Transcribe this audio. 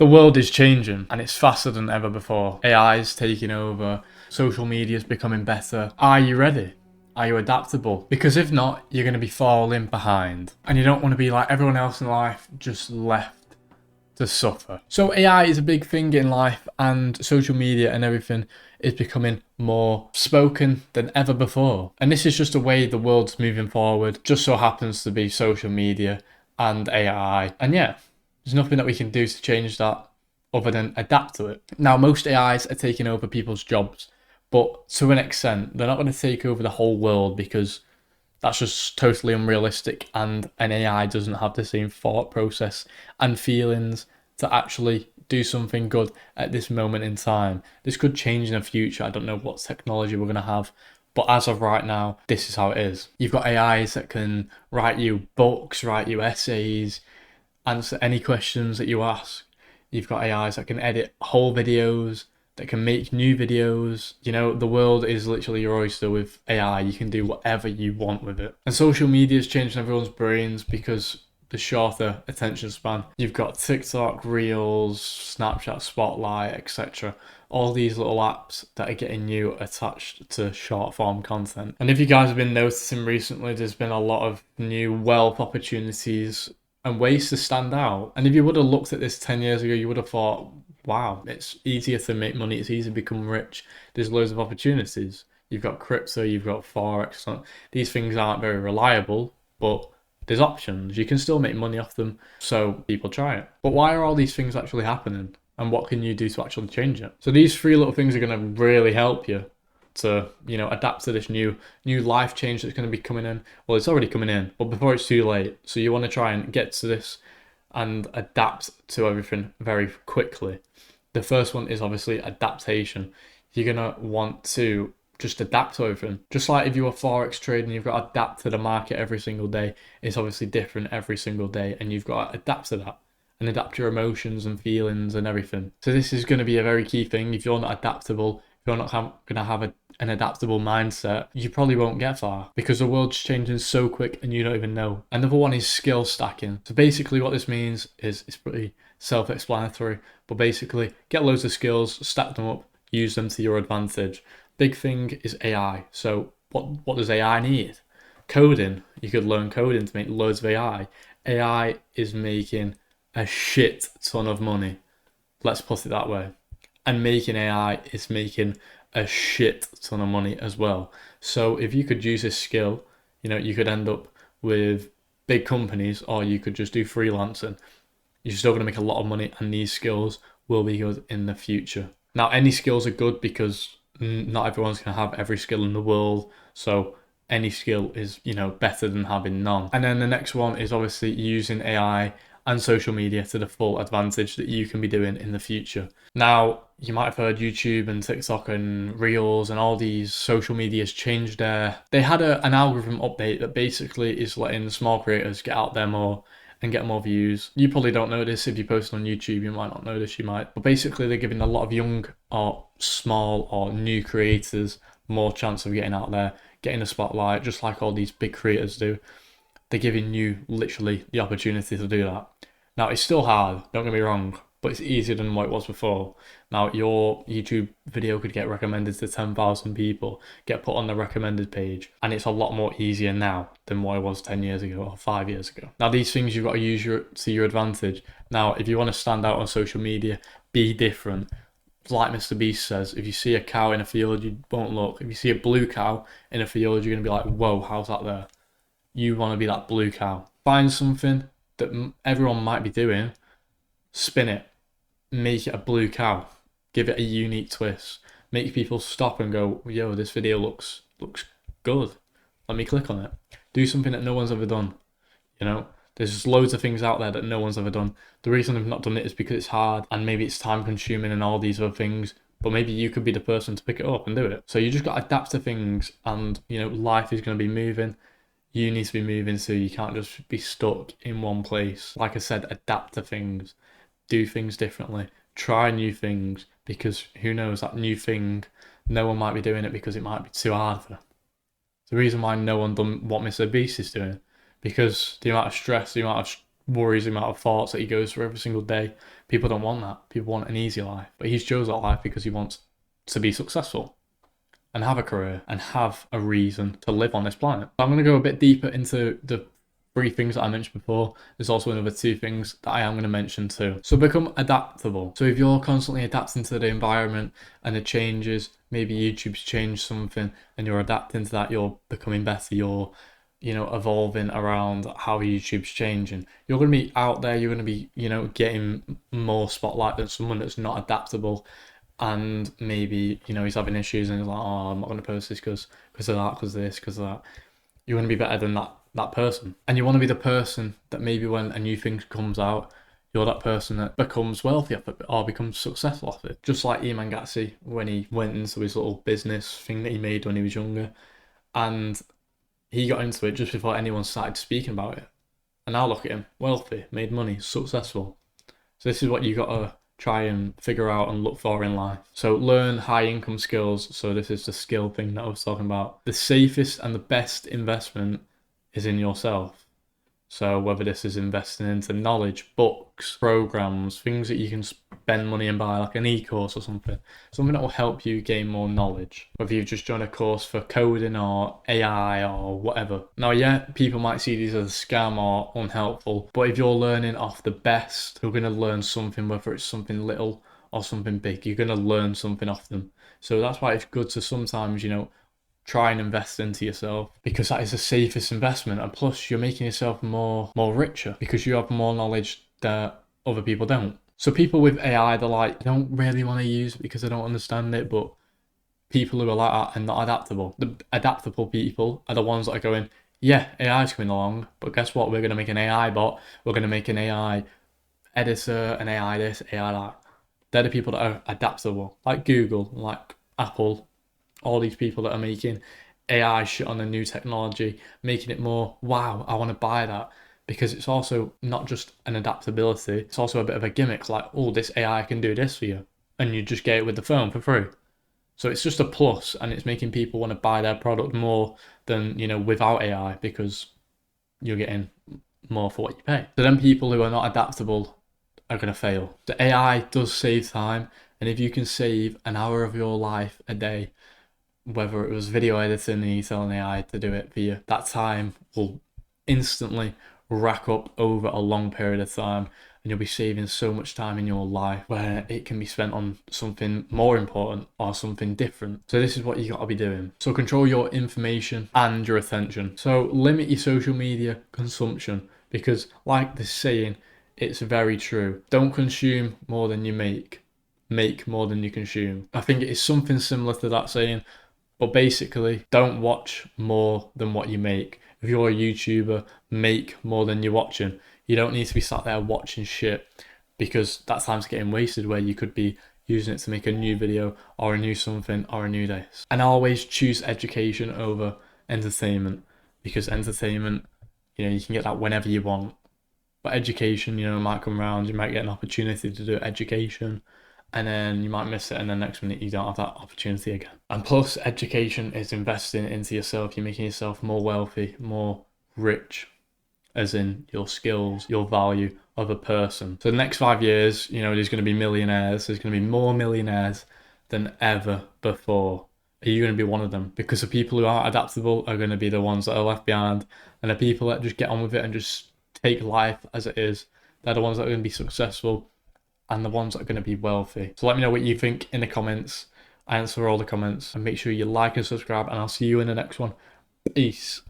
The world is changing and it's faster than ever before. AI is taking over, social media is becoming better. Are you ready? Are you adaptable? Because if not, you're going to be falling behind. And you don't want to be like everyone else in life, just left to suffer. So AI is a big thing in life, and social media and everything is becoming more spoken than ever before. And this is just the way the world's moving forward. Just so happens to be social media and AI. And yeah, there's nothing that we can do to change that other than adapt to it. Now, most AIs are taking over people's jobs, but to an extent, they're not going to take over the whole world because that's just totally unrealistic, and an AI doesn't have the same thought process and feelings to actually do something good at this moment in time. This could change in the future. I don't know what technology we're going to have, but as of right now, this is how it is. You've got AIs that can write you books, write you essays, answer any questions that you ask. You've got AIs that can edit whole videos, that can make new videos. You know, the world is literally your oyster with AI. You can do whatever you want with it. And social media is changing everyone's brains because the shorter attention span. You've got TikTok, Reels, Snapchat, Spotlight, etc. All these little apps that are getting you attached to short form content. And if you guys have been noticing recently, there's been a lot of new wealth opportunities and ways to stand out. And if you would have looked at this 10 years ago, you would have thought, wow, it's easier to make money, it's easier to become rich. There's loads of opportunities. You've got crypto, you've got Forex. These things aren't very reliable, but there's options. You can still make money off them, so people try it. But why are all these things actually happening? And what can you do to actually change it? So these three little things are going to really help you to, you know, adapt to this new life change that's going to be coming in. Well, it's already coming in, but before it's too late. So you want to try and get to this and adapt to everything very quickly. The first one is obviously adaptation. You're going to want to just adapt to everything. Just like if you're Forex trading, you've got to adapt to the market every single day. It's obviously different every single day, and you've got to adapt to that and adapt your emotions and feelings and everything. So this is going to be a very key thing. If you're not adaptable, if you're not going to have an adaptable mindset, you probably won't get far because the world's changing so quick and you don't even know. Another one is skill stacking. So basically what this means is it's pretty self-explanatory, but basically get loads of skills, stack them up, use them to your advantage. Big thing is AI. So what does AI need? Coding. You could learn coding to make loads of AI. AI is making a shit ton of money. Let's put it that way. And making AI is making a shit ton of money as well. So if you could use this skill, you know, you could end up with big companies, or you could just do freelancing. You're still going to make a lot of money, and these skills will be good in the future. Now, any skills are good because not everyone's going to have every skill in the world. So any skill is, you know, better than having none. And then the next one is obviously using AI and social media to the full advantage that you can be doing in the future. Now, you might have heard YouTube and TikTok and Reels and all these social medias changed they had an algorithm update that basically is letting small creators get out there more and get more views. You probably don't know this. If you post on YouTube, you might not know this, you might. But basically they're giving a lot of young or small or new creators more chance of getting out there, getting the spotlight, just like all these big creators do. They're giving you literally the opportunity to do that. Now, it's still hard, don't get me wrong, but it's easier than what it was before. Now, your YouTube video could get recommended to 10,000 people, get put on the recommended page, and it's a lot more easier now than what it was 10 years ago or 5 years ago. Now, these things you've got to use to your advantage. Now, if you want to stand out on social media, be different. Like Mr. Beast says, if you see a cow in a field, you won't look. If you see a blue cow in a field, you're going to be like, whoa, how's that there? You want to be that blue cow. Find something that everyone might be doing, spin it, make it a blue cow, give it a unique twist, make people stop and go, yo, this video looks good. Let me click on it. Do something that no one's ever done. You know, there's just loads of things out there that no one's ever done. The reason they've not done it is because it's hard and maybe it's time consuming and all these other things. But maybe you could be the person to pick it up and do it. So you just got to adapt to things, and you know, life is going to be moving. You need to be moving, so you can't just be stuck in one place. Like I said, adapt to things, do things differently, try new things, because who knows, that new thing, no one might be doing it because it might be too hard for them. The reason why no one done what Mr. Beast is doing, because the amount of stress, the amount of worries, the amount of thoughts that he goes through every single day. People don't want that. People want an easy life. But he's chose that life because he wants to be successful and have a career and have a reason to live on this planet. I'm going to go a bit deeper into the 3 things that I mentioned before. There's also another 2 things that I am going to mention too. So become adaptable. So if you're constantly adapting to the environment and the changes, maybe YouTube's changed something and you're adapting to that, you're becoming better, you're evolving around how YouTube's changing. You're going to be out there, you're going to be, getting more spotlight than someone that's not adaptable. And maybe, he's having issues and he's like, oh, I'm not going to post this because of that, because of this, because of that. You want to be better than that person. And you want to be the person that maybe when a new thing comes out, you're that person that becomes wealthy off it or becomes successful off it. Just like Eman Gatsi when he went into his little business thing that he made when he was younger. And he got into it just before anyone started speaking about it. And now look at him, wealthy, made money, successful. So this is what you got to try and figure out and look for in life. So learn high income skills. So this is the skill thing that I was talking about. The safest and the best investment is in yourself. So whether this is investing into knowledge, books, programs, things that you can spend money and buy, like an e-course or something that will help you gain more knowledge. Whether you've just joined a course for coding or AI or whatever. Now, yeah, people might see these as a scam or unhelpful, but if you're learning off the best, you're going to learn something, whether it's something little or something big. You're going to learn something off them. So that's why it's good to sometimes, try and invest into yourself, because that is the safest investment, and plus you're making yourself more richer because you have more knowledge that other people don't. So people with AI, they're like, they don't really want to use it because they don't understand it, but people who are like that and not adaptable, the adaptable people are the ones that are going, yeah, AI is coming along, but guess what, we're going to make an AI bot, we're going to make an AI editor, an AI this, AI that. They're the people that are adaptable, like Google, like Apple, all these people that are making AI shit on the new technology, making it more, wow, I want to buy that. Because it's also not just an adaptability, it's also a bit of a gimmick, like, oh, this AI can do this for you. And you just get it with the phone for free. So it's just a plus, and it's making people want to buy their product more than, without AI, because you're getting more for what you pay. So then people who are not adaptable are going to fail. The AI does save time, and if you can save an hour of your life a day, whether it was video editing and you tell an AI to do it for you, that time will instantly rack up over a long period of time, and you'll be saving so much time in your life where it can be spent on something more important or something different. So this is what you got to be doing. So control your information and your attention. So limit your social media consumption, because like this saying, it's very true. Don't consume more than you make more than you consume. I think it is something similar to that saying, but basically, don't watch more than what you make. If you're a YouTuber, make more than you're watching. You don't need to be sat there watching shit, because that time's getting wasted where you could be using it to make a new video or a new something or a new this. And I always choose education over entertainment, because entertainment, you can get that whenever you want. But education, might come around, you might get an opportunity to do education, and then you might miss it, and then next minute you don't have that opportunity again. And plus, education is investing into yourself. You're making yourself more wealthy, more rich, as in your skills, your value of a person. So the next 5 years, there's going to be millionaires. There's going to be more millionaires than ever before. Are you going to be one of them? Because the people who aren't adaptable are going to be the ones that are left behind, and the people that just get on with it and just take life as it is, they're the ones that are going to be successful and the ones that are going to be wealthy. So let me know what you think in the comments. I answer all the comments, and make sure you like and subscribe, and I'll see you in the next one. Peace.